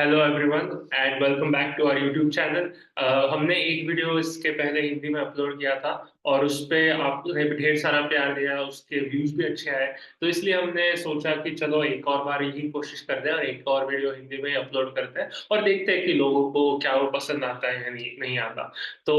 Hello everyone and welcome back to our YouTube channel. हमने एक video इसके पहले हिंदी में अपलोड किया था और उस पे आपने ढेर सारा प्यार दिया, उसके व्यूज भी अच्छे आए। तो इसलिए हमने सोचा कि चलो एक और बार यही कोशिश करते हैं और एक और वीडियो हिंदी में अपलोड करते हैं और देखते हैं कि लोगों को क्या वो पसंद आता है या नहीं आता। तो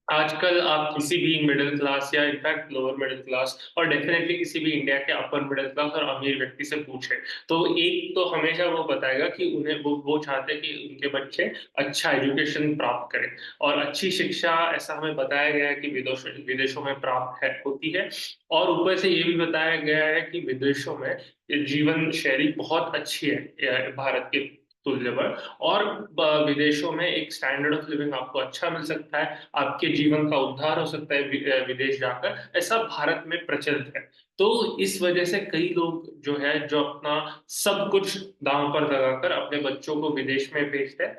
आजकल आप किसी भी मिडिल क्लास या इनफैक्ट लोअर मिडिल क्लास और डेफिनेटली किसी भी इंडिया के अपर मिडिल क्लास और अमीर व्यक्ति से पूछे तो एक तो हमेशा वो बताएगा कि उन्हें वो चाहते हैं कि उनके बच्चे अच्छा एजुकेशन प्राप्त करें। और अच्छी शिक्षा ऐसा हमें बताया गया है कि विदेशों में प्राप्त है होती है। और ऊपर से ये भी बताया गया है कि विदेशों में जीवन शैली बहुत अच्छी है भारत के तुल्य पर। और विदेशों में एक स्टैंडर्ड ऑफ लिविंग आपको अच्छा मिल सकता है, आपके जीवन का उद्धार हो सकता है विदेश जाकर, ऐसा भारत में प्रचलित है। तो इस वजह से कई लोग जो है जो अपना सब कुछ दांव पर लगाकर अपने बच्चों को विदेश में भेजते हैं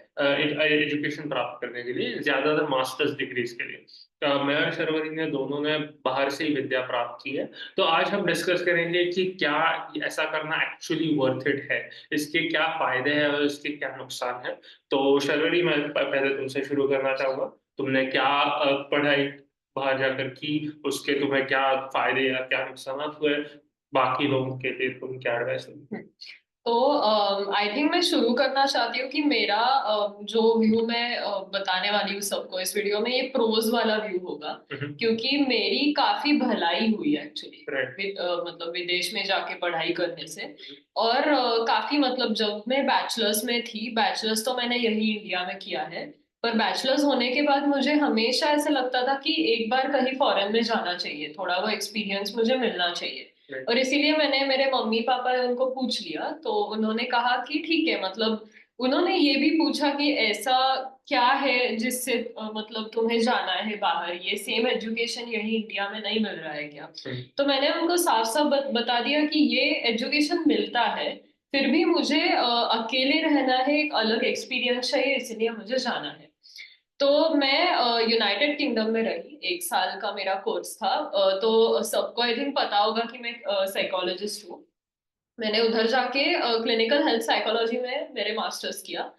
एजुकेशन प्राप्त करने के लिए, ज्यादातर मास्टर्स डिग्रीज के लिए। मैं और शर्वरी ने दोनों ने बाहर से ही विद्या प्राप्त की है। तो आज हम डिस्कस करेंगे कि क्या ऐसा करना एक्चुअली वर्थ इट है, इसके क्या फायदे हैं और इसके क्या नुकसान है। तो शर्वरी, मैं पहले तुमसे शुरू करना चाहूंगा। तुमने क्या पढ़ाई बाहर जाकर की, उसके तुम्हें क्या फायदे या क्या नुकसान हुए, बाकी लोगों के लिए तुम क्या एडवाइस दोगे? तो आई थिंक मैं शुरू करना चाहती हूँ कि मेरा जो व्यू मैं बताने वाली हूँ सबको इस वीडियो में, ये प्रोज वाला व्यू होगा। क्योंकि मेरी काफी भलाई हुई एक्चुअली राइट। मतलब विदेश में जाके पढ़ाई करने से। और काफी मतलब जब मैं बैचलर्स में थी, बैचलर्स तो मैंने यही इंडिया में किया है। पर बैचलर्स होने के बाद मुझे हमेशा ऐसा लगता था कि एक बार कहीं फॉरेन में जाना चाहिए, थोड़ा वो एक्सपीरियंस मुझे मिलना चाहिए। और इसीलिए मैंने मेरे मम्मी पापा ने उनको पूछ लिया, तो उन्होंने कहा कि ठीक है, मतलब उन्होंने ये भी पूछा कि ऐसा क्या है जिससे मतलब तुम्हें जाना है बाहर, ये सेम एजुकेशन यही इंडिया में नहीं मिल रहा है क्या। तो मैंने उनको साफ साफ बता दिया कि ये एजुकेशन मिलता है, फिर भी मुझे अकेले रहना है, एक अलग एक्सपीरियंस चाहिए, इसलिए मुझे जाना है। तो मैं यूनाइटेड किंगडम में रही, एक साल का मेरा कोर्स था। तो सबको आई थिंक पता होगा कि मैं साइकोलॉजिस्ट हूँ। मैंने उधर जाके क्लिनिकल हेल्थ साइकोलॉजी में मेरे मास्टर्स किया।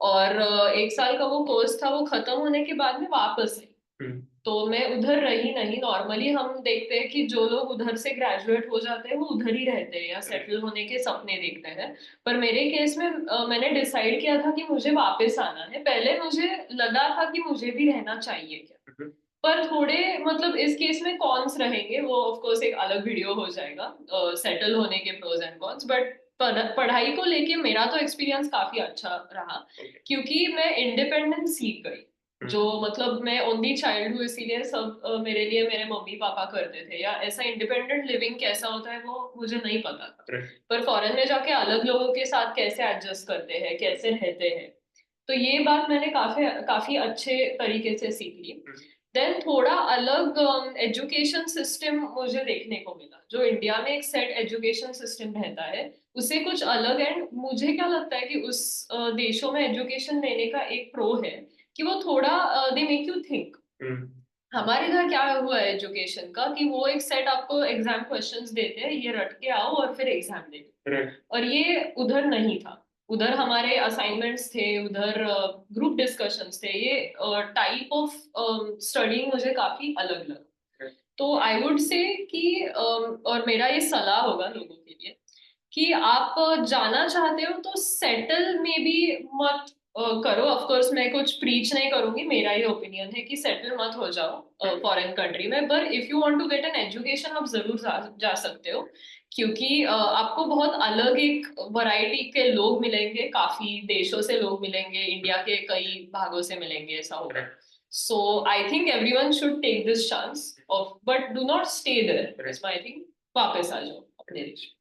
और एक साल का वो कोर्स था, वो खत्म होने के बाद में वापस आई। हम्म। तो मैं उधर रही नहीं। नॉर्मली हम देखते हैं कि जो लोग उधर से ग्रेजुएट हो जाते हैं वो उधर ही रहते हैं या सेटल होने के सपने देखते हैं। पर मेरे केस में मैंने डिसाइड किया था कि मुझे वापस आना है। पहले मुझे लगा था कि मुझे भी रहना चाहिए क्या। पर थोड़े मतलब इस केस में कॉन्स रहेंगे, वो ऑफ कोर्स एक अलग वीडियो हो जाएगा सेटल होने के प्रोज एंड कॉन्स। बट पढ़ाई को लेके मेरा तो एक्सपीरियंस काफी अच्छा रहा, क्योंकि मैं इंडिपेंडेंस सीख गई। जो मतलब मैं ओनली चाइल्ड हूँ, इसीलिए सब मेरे लिए मेरे मम्मी पापा करते थे, या ऐसा इंडिपेंडेंट लिविंग कैसा होता है वो मुझे नहीं पता था। पर फॉरेन में जाके अलग लोगों के साथ कैसे एडजस्ट करते हैं, कैसे रहते हैं, तो ये बात मैंने काफी काफी अच्छे तरीके से सीख ली। देन थोड़ा अलग एजुकेशन सिस्टम मुझे देखने को मिला। जो इंडिया में एक सेट एजुकेशन सिस्टम रहता है, उसे कुछ अलग। एंड मुझे क्या लगता है कि उस देशों में एजुकेशन लेने का एक प्रो है कि वो थोड़ा दे मेक यू थिंक। हमारे इधर क्या हुआ है एजुकेशन का कि वो एक सेट आपको एग्जाम क्वेश्चंस देते हैं, ये रट के आओ और फिर एग्जाम दे दो। और ये उधर नहीं था। उधर हमारे असाइनमेंट्स थे, उधर ग्रुप डिस्कशंस थे। ये टाइप ऑफ स्टडी मुझे काफी अलग लगा। तो आई वुड से कि और मेरा ये सलाह होगा लोगों के लिए कि आप जाना चाहते हो तो सेटल में भी मत करो। ऑफ कोर्स मैं कुछ प्रीच नहीं करूंगी, मेरा ये ओपिनियन है कि सेटल मत हो जाओ फॉरेन कंट्री में। पर if you want to get an education आप जरूर जा सकते हो, क्योंकि आपको बहुत अलग एक वैरायटी के लोग मिलेंगे, काफी देशों से लोग मिलेंगे, इंडिया के कई भागों से मिलेंगे, ऐसा होगा। So I think everyone should take this chance off, but do not stay there. I think वापस आ जाओ अपने देश।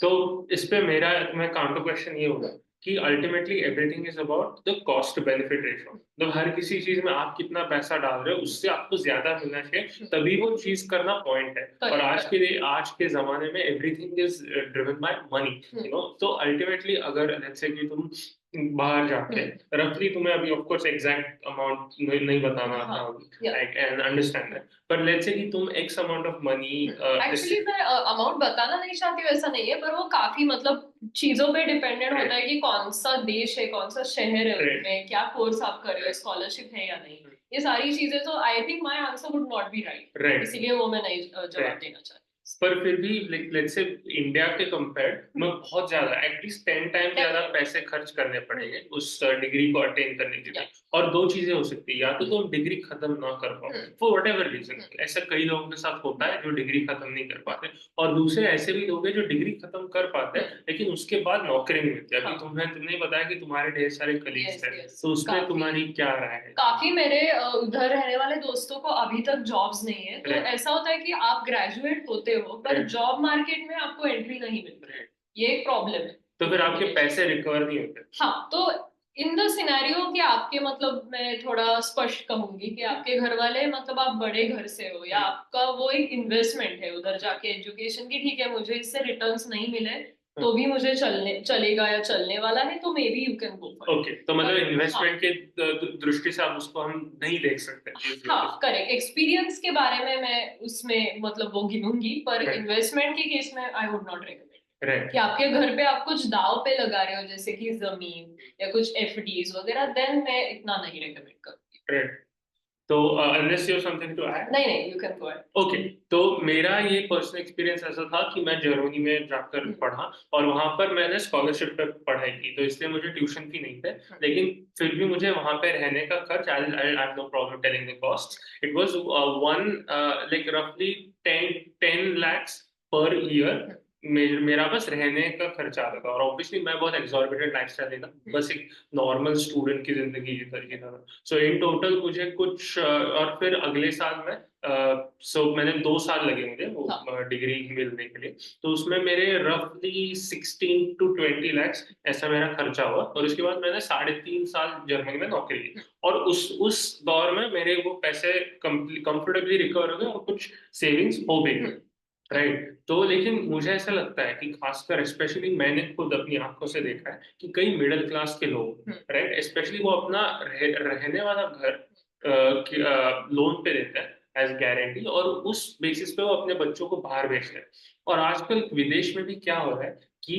तो इस पे मेरा तुम्हें काउंटर क्वेश्चन ये होगा कि ultimately everything is about the cost benefit ratio. मतलब हर किसी चीज में आप कितना पैसा डाल रहे हो उससे आपको ज्यादा मिलना चाहिए, तभी वो चीज करना पॉइंट है। और आज के जमाने में everything is driven by money, you know. तो अल्टीमेटली अगर लेट्स से कि तुम बाहर जाके हम्म, रफली तुम्हें अभी ऑफ कोर्स एग्जैक्ट अमाउंट नहीं बताना हाँ, था, या आई कैन अंडरस्टैंड दैट, पर लेट्स से कि तुम एक्स अमाउंट ऑफ मनी इस एक्चुअली मैं अमाउंट बताना नहीं चाहती हूँ, ऐसा नहीं है, पर वो काफी मतलब चीजों पे डिपेंडेंट होता है कि कौन सा देश है, कौन सा शहर है, राइट उसमें क्या कोर्स आप कर रहे हो, स्कॉलरशिप है या नहीं, ये सारी चीजें। तो I think my answer would not be right, right इसीलिए वो मैं नहीं जवाब राइट, देना चाहती। पर फिर भी लेट्स से इंडिया के कंपेयर में बहुत ज्यादा एटलीस्ट 10 टाइम ज्यादा डेफिनेटली। पैसे खर्च करने पड़ेंगे उस डिग्री को अटेन करने के या लिए। और दो चीजें हो सकती है, या तो तुम डिग्री खत्म ना कर पाओ फॉर वट एवर रीजन, ऐसा कई लोगों के साथ होता है जो डिग्री खत्म नहीं कर पाते, और दूसरे ऐसे भी लोग हैं जो डिग्री खत्म कर पाते हैं लेकिन उसके बाद नौकरी नहीं मिलती। अभी हाँ, तुमने बताया कि तुम्हारे ढेर सारे कलीग्स यस थे, यस, तो उसमें काफी तुम्हारी क्या राय है? काफी मेरे उधर रहने वाले दोस्तों को अभी तक जॉब्स नहीं है। तो राइट ऐसा होता है कि आप ग्रेजुएट होते हो पर राइट जॉब मार्केट में आपको एंट्री नहीं मिलती, राइट, ये एक प्रॉब्लम है तो फिर आपके विदेश। पैसे रिकवर नहीं होते? हाँ, तो इन द सिनेरियो कि आपके मतलब मैं थोड़ा स्पष्ट कहूंगी कि आपके घर वाले मतलब आप बड़े घर से हो या आपका वो एक इन्वेस्टमेंट है उधर जाके एजुकेशन की, ठीक है मुझे इससे रिटर्न्स नहीं मिले तो भी मुझे चलेगा या चलने वाला है, तो may be you can go for okay, तो मतलब इट। हाँ, इन्वेस्टमेंट के दृष्टि से आप उसको हम नहीं देख सकते हाँ करेक्ट, एक्सपीरियंस के बारे में मैं उसमें मतलब वो गिनूंगी, पर राइट इन्वेस्टमेंट के केस में आई वुड नॉट रेकमेंड कि राइट आपके घर पे आप कुछ दाव पे लगा रहे हो जैसे कि जमीन या कुछ एफडीज वगैरह, देन मैं इतना नहीं रेकमेंड करूंगी। राइट, तो unless you have something to add. नहीं नहीं, you can go ahead. Okay, तो मेरा ये पर्सनल एक्सपीरियंस ऐसा था कि मैं जर्मनी में जाकर पढ़ा और वहां पर मैंने स्कॉलरशिप पर पढ़ाई की, तो इसलिए मुझे ट्यूशन फी नहीं थे, लेकिन फिर भी मुझे वहां पे रहने का खर्च, I have no problem telling the cost, it was one like रफली 10 lakhs पर ईयर। मेरा बस रहने का खर्चा आता था, और ऑब्वियसली मैं बहुत एक्सॉर्बिटेंट लाइफस्टाइल नहीं था, बस एक नॉर्मल स्टूडेंट की जिंदगी जीता था। सो इन टोटल मुझे कुछ और फिर अगले साल में मैंने 2 साल लगे मुझे वो हाँ, डिग्री मिलने के लिए, तो उसमें मेरे रफली 16 to 20 lakhs ऐसा मेरा खर्चा हुआ, और उसके बाद मैंने 3.5 साल जर्मनी में नौकरी की, और उस दौर में मेरे वो पैसे कंफर्टेबली रिकवर हो गए और कुछ सेविंग्स हो भी गई। राइट, तो लेकिन मुझे ऐसा लगता है कि खासकर स्पेशली मैंने खुद अपनी आंखों से देखा है कि कई मिडिल क्लास के लोग, राइट, स्पेशली वो अपना रहने वाला घर लोन पे देते हैं एज गारंटी, और उस बेसिस पे वो अपने बच्चों को बाहर भेजते हैं। और आजकल विदेश में भी क्या हो रहा है कि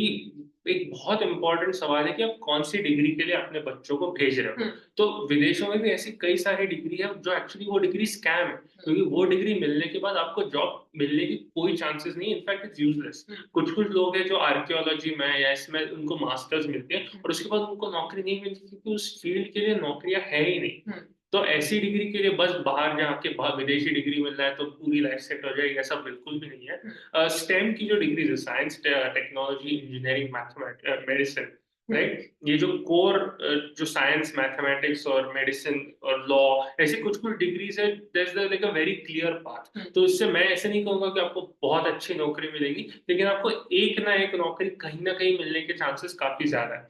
एक बहुत इंपॉर्टेंट सवाल है कि आप कौन सी डिग्री के लिए अपने बच्चों को भेज रहे हो। तो विदेशों में भी ऐसी कई सारी डिग्री है जो एक्चुअली वो डिग्री स्कैम है, क्योंकि वो डिग्री मिलने के बाद आपको जॉब मिलने की कोई चांसेस नहीं, इनफैक्ट इट्स यूजलेस। कुछ कुछ लोग हैं जो आर्कियोलॉजी में या इसमें उनको मास्टर्स मिलती है और उसके बाद उनको नौकरी नहीं मिलती क्योंकि उस फील्ड के लिए नौकरियां है ही नहीं। तो ऐसी डिग्री के लिए बस बाहर जाके विदेशी डिग्री मिल रहा है तो पूरी लाइफ सेट हो जाएगी, ऐसा बिल्कुल भी नहीं है। स्टेम की जो डिग्रीज है, science, technology, engineering, mathematics, medicine, right, ये जो कोर जो साइंस, मैथमेटिक्स और मेडिसिन और लॉ, ऐसी कुछ कुछ डिग्रीज है, there's like a very clear path. तो इससे मैं ऐसे नहीं कहूंगा कि आपको बहुत अच्छी नौकरी मिलेगी, लेकिन आपको एक ना एक नौकरी कहीं ना कहीं मिलने के चांसेस काफी ज्यादा है।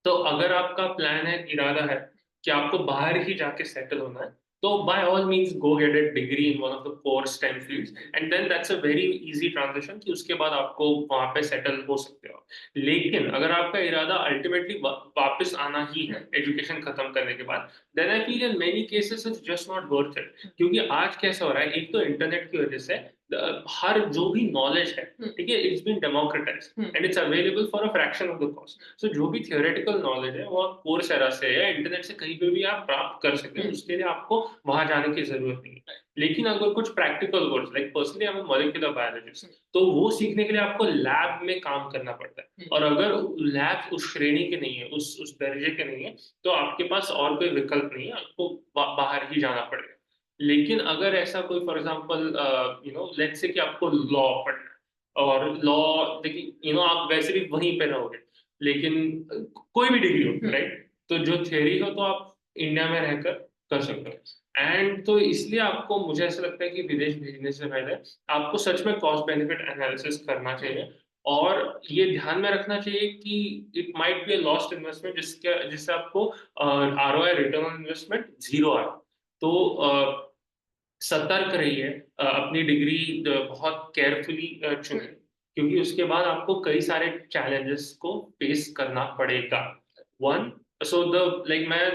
तो अगर आपका प्लान है, इरादा है कि आपको बाहर ही जाके सेटल होना है, तो by all means go get a degree in one of the core STEM fields, and then that's a very easy transition कि उसके बाद आपको वहां पे सेटल हो सकते हो। लेकिन अगर आपका इरादा अल्टीमेटली वापस आना ही है एजुकेशन खत्म करने के बाद, then I feel in many cases it's just not worth it, क्योंकि आज कैसा हो रहा है, एक तो इंटरनेट की वजह से हर जो भी नॉलेज है, ठीक है, it's been democratize and it's available for a fraction of the cost. So जो भी थियोरेटिकल नॉलेज है वो आप कोर्सेरा से या इंटरनेट से कहीं पे भी आप प्राप्त कर सकते हैं, उसके लिए आपको वहां जाने की जरूरत नहीं है। लेकिन अगर कुछ practical course, like personally I am molecular biologist, तो वो सीखने के लिए आपको लैब में काम करना पड़ता है, और अगर लैब उस श्रेणी के नहीं है, उस दर्जे के नहीं है, तो आपके पास और कोई विकल्प नहीं है, आपको बाहर ही जाना पड़ेगा। लेकिन अगर ऐसा कोई फॉर एग्जांपल लेट्स से कि आपको लॉ पढ़ना है, और लॉ, देखिए आप वैसे भी वहीं पे रहोगे, लेकिन कोई भी डिग्री हो, राइट, तो जो थियरी हो तो आप इंडिया में रहकर कर सकते हो। एंड तो इसलिए आपको, मुझे ऐसा लगता है कि विदेश भेजने से पहले आपको सच में कॉस्ट बेनिफिट एनालिसिस करना चाहिए, और ये ध्यान में रखना चाहिए कि it might be a lost investment, जिससे आपको ROI, return on investment, zero आए। तो सतर्क रहिए, अपनी डिग्री बहुत केयरफुली चुनें, क्योंकि उसके बाद आपको कई सारे चैलेंजेस को फेस करना पड़ेगा। वन, सो द लाइक मैं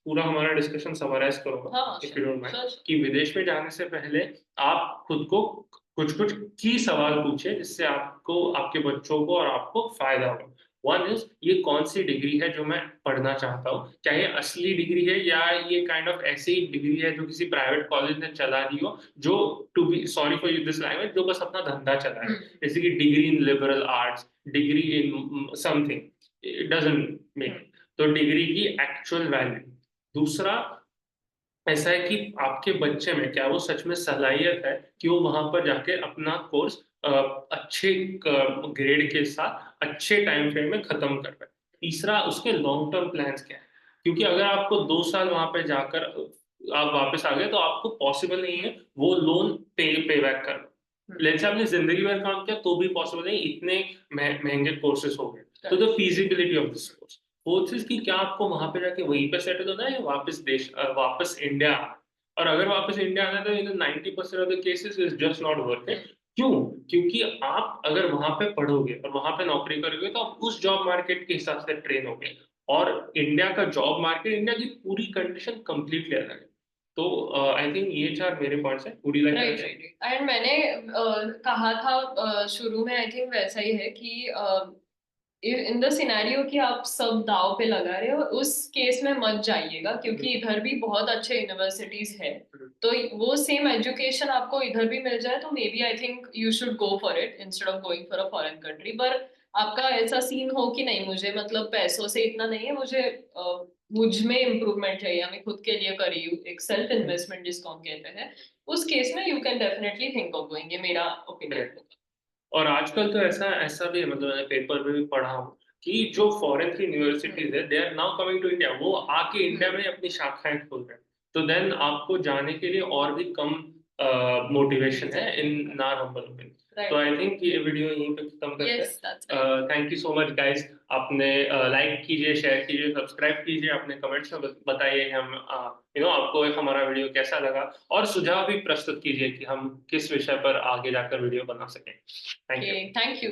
पूरा हमारा डिस्कशन समराइज करूंगा हाँ, if you don't mind, sure, कि विदेश में जाने से पहले आप खुद को कुछ कुछ की सवाल पूछे जिससे आपको, आपके बच्चों को और आपको फायदा हो। वन इज, ये कौन सी डिग्री है जो मैं पढ़ना चाहता हूँ, क्या ये असली डिग्री है या ये काइंड ऑफ ऐसी डिग्री है जो किसी प्राइवेट कॉलेज ने चला दी हो, जो to be sorry for this language, जो बस अपना धंधा चला है, जैसे कि degree in liberal arts, degree in something, it doesn't make. तो डिग्री की एक्चुअल वैल्यू। दूसरा, ऐसा है कि आपके बच्चे में क्या वो सच में सलाहियत है कि वो वहां पर जाके अपना कोर्स अच्छे ग्रेड के साथ अच्छे टाइम फ्रेम में खत्म कर पाए। तीसरा, उसके लॉन्ग टर्म प्लान्स क्या है, क्योंकि अगर आपको 2 साल वहां पे जाकर आप वापस आ गए तो आपको पॉसिबल नहीं है वो लोन पे बैक करना। लेट्स से आपने जिंदगी भर काम किया तो भी पॉसिबल नहीं, इतने महंगे कोर्सेज हो गए। तो the feasibility of this course. Fourth चीज कि क्या आपको वहां पे जाके वहीं पे सेटल होना है या वापस वापस इंडिया आना है? और अगर वापस इंडिया आना है तो इन 90% of the cases is just not worth it. क्यों? क्योंकि आप अगर वहां पे पढ़ोगे और वहां पे नौकरी करोगे तो आप उस जॉब मार्केट के हिसाब से ट्रेन होगे, और इंडिया का जॉब मार्केट, इंडिया की पूरी कंडीशन कंप्लीटली अलग है। तो आई थिंक ये 4 मेरे पॉइंट्स हैं। Would you like to right, add? Right, and मैंने कहा था शुरू में, आई थिंक वैसा ही है कि इन द सिनेरियो कि आप सब दाव पे लगा रहे हो, उस केस में मत जाइएगा, क्योंकि इधर भी बहुत अच्छे यूनिवर्सिटीज है। तो वो सेम एजुकेशन आपको इधर भी मिल जाए तो maybe I think you should go for it instead of going for a foreign country. पर आपका ऐसा सीन हो कि नहीं, मुझे मतलब पैसों से इतना नहीं है, मुझे मुझ में इम्प्रूवमेंट चाहिए, मैं खुद के लिए करी हूँ, एक सेल्फ इन्वेस्टमेंट जिसको हम कहते हैं, उस केस में you can definitely think of going, ये मेरा ओपिनियन होगा। और आजकल तो ऐसा ऐसा भी है, मतलब मैंने पेपर में भी पढ़ा हूँ कि जो फॉरेन की यूनिवर्सिटीज है they are now coming to India, वो आके इंडिया में अपनी शाखाएं खोल रहे हैं। तो देन आपको जाने के लिए और भी कम मोटिवेशन है इन नार हम्बल ओपिनियन। तो राइट, आई थिंक ये वीडियो यहीं पे खत्म करते यस, दैट्स राइट। हैं। Thank you so much guys. आपने लाइक कीजिए, शेयर कीजिए, सब्सक्राइब कीजिए, अपने कमेंट्स में बताइए हम आपको एक हमारा वीडियो कैसा लगा, और सुझाव भी प्रस्तुत कीजिए कि हम किस विषय पर आगे जाकर वीडियो बना सकें। Thank you. Thank you.